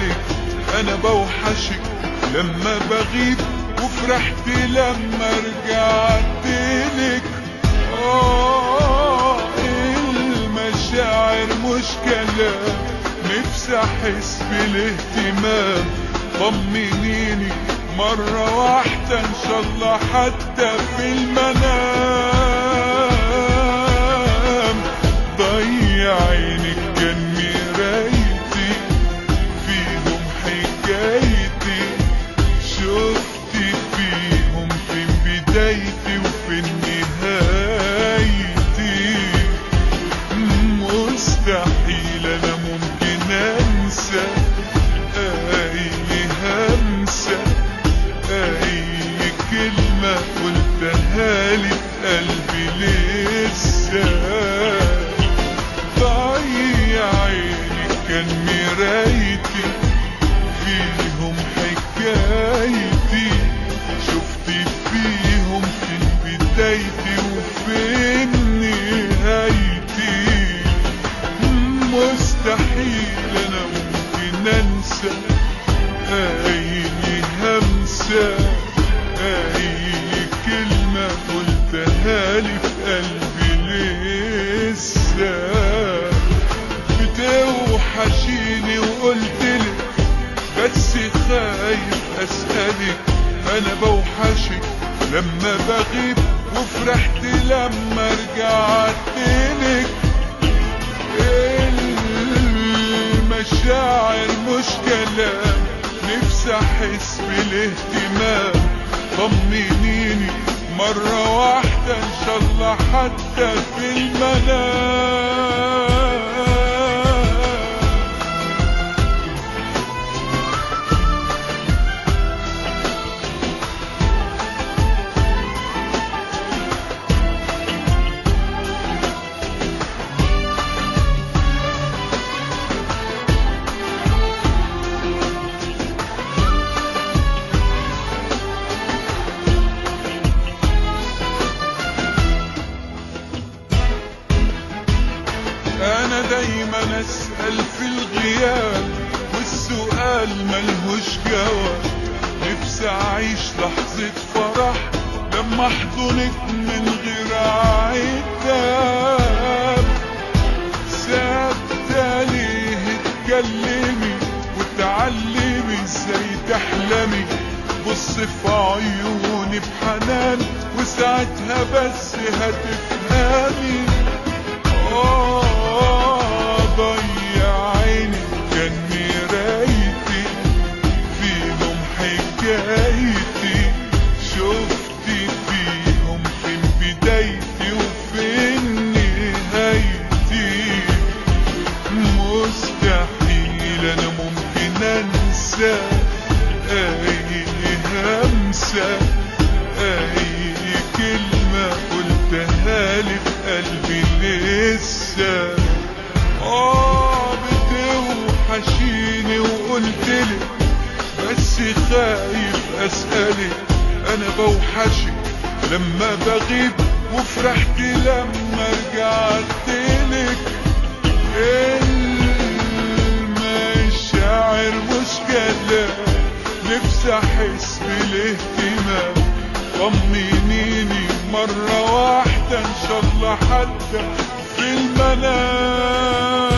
عينك انا بوحشك لما بغيب، وفرحت لما رجعتلك. المشاعر مش كلام، نفسي احس بالاهتمام. طمنيني مرة واحدة ان شاء الله حتى في المنام. ضيع عينك كان مرايتي، فيهم حكايتي، شفت فيهم فين بدايتي وفين نهايتي. مستحيل انا ممكن انسى اي همسة، اي كلمة قلتها لي في قلبي لسه. ضيع عينك كان مرايتي، فيهم حكايتي، شفت فيهم فين بدايتي وفين نهايتي. مستحيل انا ممكن انسى اي همسة، اي كلمة قلتها لي في قلبي لسه. بتوحشيني وقلتلك بس خايف اسألك، انا بوحشك لما بغيب، وفرحت لما رجعتلك. المشاعر مش كلام، نفسي احس بالاهتمام. طمنيني مرة واحدة ان شاء الله حتى في المنام. انا دايما اسأل في الغياب، والسؤال ملهوش جواب. نفسي اعيش لحظة فرح لما احضنك من غير عتاب. ثابتة ليه تكلمي وتعلمي ازاي تحلمي، بص في عيوني بحنان وساعتها بس هتفهمي. ضيع عينك كان مرايتي، فيهم حكايتي، شفت فيهم فين بدايتي وفين نهايتي. مستحيل انا ممكن انسى اي همسة، اي كلمة قلتها لي في قلبي لسه. بتوحشيني وقلتلك بس خايف اسألك، انا بوحشك لما بغيب، وفرحت لما رجعتلك. المشاعر مش كلام، نفسي احس بالاهتمام. طمنيني مرة واحدة ان شاء الله حتى في المنام.